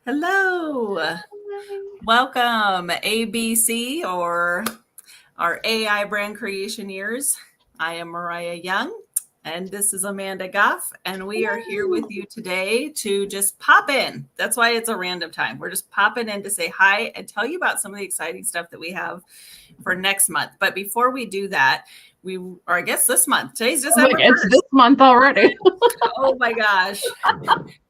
Hello. Welcome, ABC, or our AI brand creation years. I am Mariah Young, and this is Amanda Goff, and we are here with you today to just pop in. That's why it's a random time. We're just popping in to say hi and tell you about some of the exciting stuff that we have for next month. But before we do that, or I guess this month. Today's December 1st. It's this month already. Oh my gosh.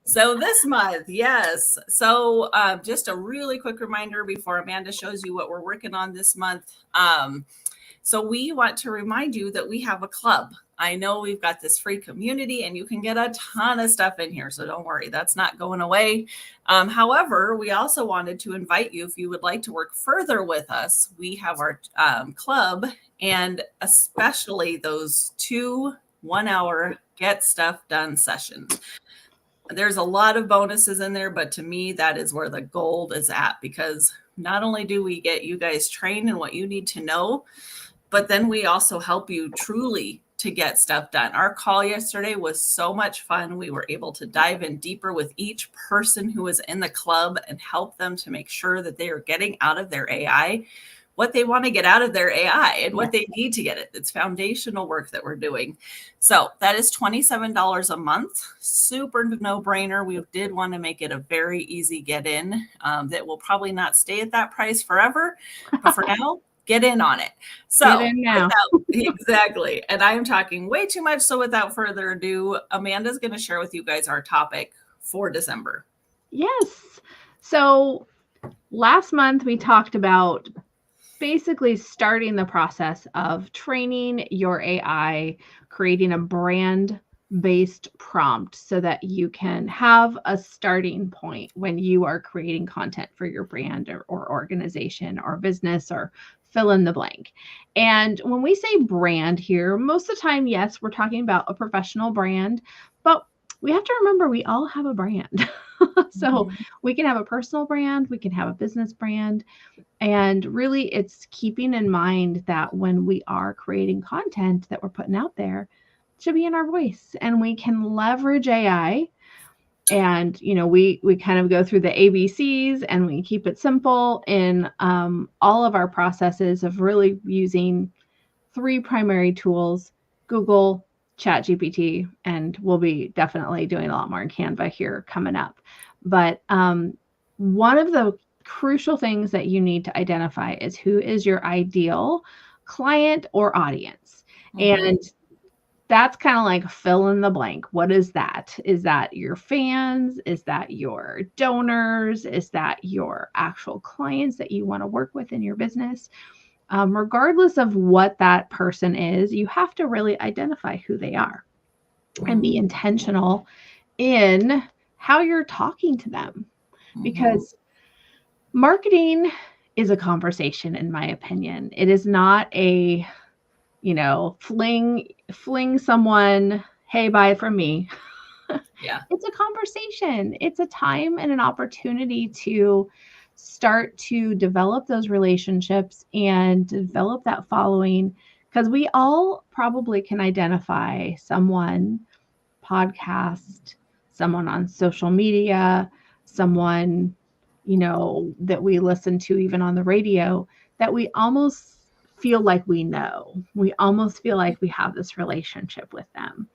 So this month, yes. So just a really quick reminder before Amanda shows you what we're working on this month. So we want to remind you that we have a club. I know we've got this free community and you can get a ton of stuff in here. So don't worry, that's not going away. However, we also wanted to invite you, if you would like to work further with us, we have our club, and especially those 2 1-hour get stuff done sessions. There's a lot of bonuses in there, but to me, that is where the gold is at, because not only do we get you guys trained in what you need to know, but then we also help you truly to get stuff done. Our call yesterday was so much fun. We were able to dive in deeper with each person who was in the club and help them to make sure that they are getting out of their AI what they want to get out of their AI and what they need to get it. It's foundational work that we're doing. So that is $27 a month. Super no-brainer. We did want to make it a very easy get in. That will probably not stay at that price forever, but for now, get in on it. So Get in now. Exactly. And I'm talking way too much. So without further ado, Amanda's going to share with you guys our topic for December. Yes. So last month we talked about basically starting the process of training your AI, creating a brand-based prompt so that you can have a starting point when you are creating content for your brand or organization or business, or fill in the blank. And when we say brand here, most of the time, yes, we're talking about a professional brand, but we have to remember we all have a brand. So we can have a personal brand, we can have a business brand. And really, it's keeping in mind that when we are creating content that we're putting out there, it should be in our voice, and we can leverage AI. And, we kind of go through the ABCs, and we keep it simple in all of our processes of really using 3 primary tools: Google, ChatGPT, and we'll be definitely doing a lot more in Canva here coming up. But one of the crucial things that you need to identify is who is your ideal client or audience. And that's kind of like fill in the blank. What is that? Is that your fans? Is that your donors? Is that your actual clients that you want to work with in your business? Regardless of what that person is, you have to really identify who they are and be intentional in how you're talking to them. Because marketing is a conversation, in my opinion. It is not a, fling someone, hey, buy it from me. Yeah. It's a conversation. It's a time and an opportunity to start to develop those relationships and develop that following, because we all probably can identify someone, podcast, someone on social media, someone, that we listen to even on the radio, that we almost feel like we know. We almost feel like we have this relationship with them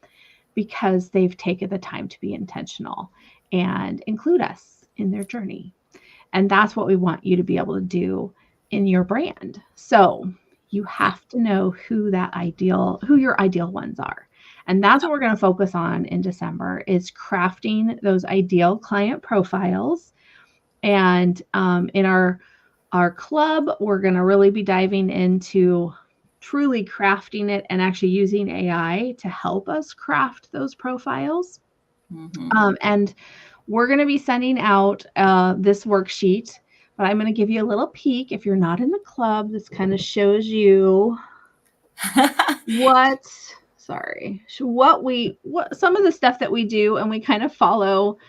because they've taken the time to be intentional and include us in their journey. And that's what we want you to be able to do in your brand. So you have to know who your ideal ones are. And that's what we're going to focus on in December, is crafting those ideal client profiles. And in our club, we're going to really be diving into truly crafting it and actually using AI to help us craft those profiles. And we're going to be sending out this worksheet, but I'm going to give you a little peek. If you're not in the club, this kind of shows you what some of the stuff that we do, and we kind of follow.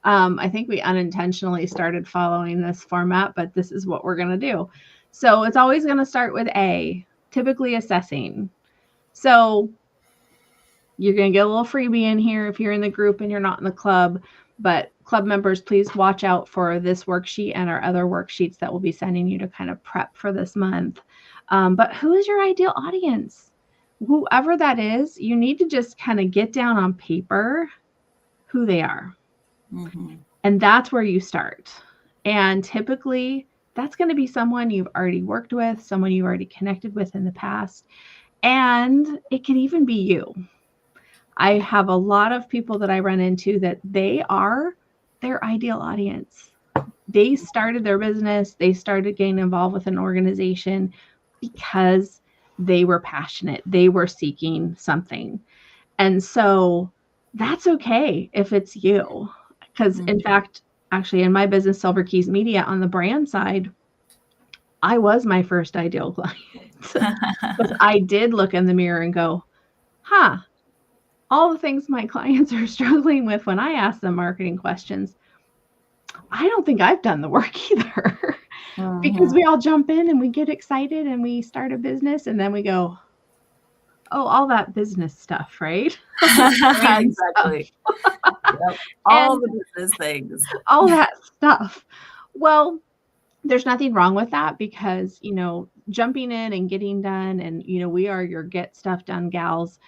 I think we unintentionally started following this format, but this is what we're going to do. So it's always going to start with A, typically assessing. So you're going to get a little freebie in here if you're in the group and you're not in the club. But club members, please watch out for this worksheet and our other worksheets that we'll be sending you to kind of prep for this month. But who is your ideal audience? Whoever that is, you need to just kind of get down on paper who they are. Mm-hmm. And that's where you start. And typically, that's going to be someone you've already worked with, someone you've already connected with in the past. And it can even be you. I have a lot of people that I run into that they are their ideal audience. They started their business, they started getting involved with an organization because they were passionate, they were seeking something. And so that's okay if it's you. Because in fact, actually in my business, Silver Keys Media, on the brand side, I was my first ideal client. Because I did look in the mirror and go, all the things my clients are struggling with when I ask them marketing questions, I don't think I've done the work either. Because we all jump in and we get excited and we start a business and then we go, oh, all that business stuff, right? Exactly. Yep. All the business things. All that stuff. Well, there's nothing wrong with that because, jumping in and getting done and, we are your get stuff done gals.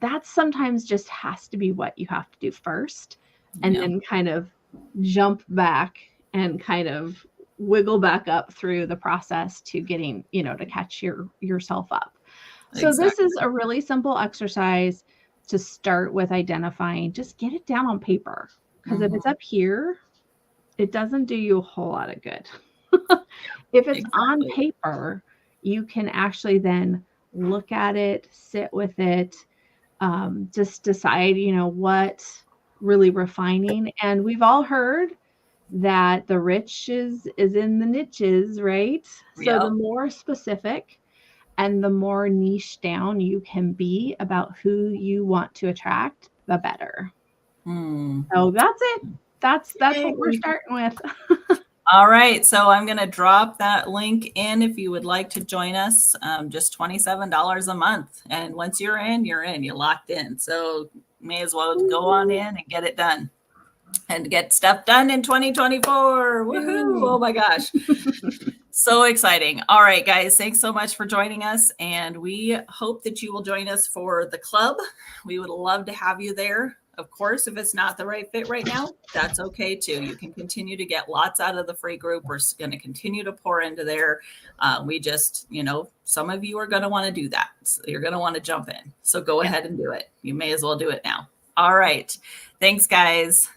That sometimes just has to be what you have to do first and then kind of jump back and kind of wiggle back up through the process to getting, to catch yourself up. So This is a really simple exercise to start with identifying. Just get it down on paper because if it's up here, it doesn't do you a whole lot of good. If it's on paper, you can actually then look at it, sit with it, just decide, what really refining. And we've all heard that the rich is in the niches, right? So the more specific and the more niche down you can be about who you want to attract, the better. So that's it. That's what we're starting with. All right. So I'm going to drop that link in if you would like to join us. Just $27 a month. And once you're in, you're locked in. So may as well go on in and get it done and get stuff done in 2024. Woohoo. Oh my gosh. So exciting. All right, guys, thanks so much for joining us. And we hope that you will join us for the club. We would love to have you there. Of course, if it's not the right fit right now, that's okay too. You can continue to get lots out of the free group. We're going to continue to pour into there. We just, some of you are going to want to do that. So you're going to want to jump in. So go ahead and do it. You may as well do it now. All right. Thanks, guys.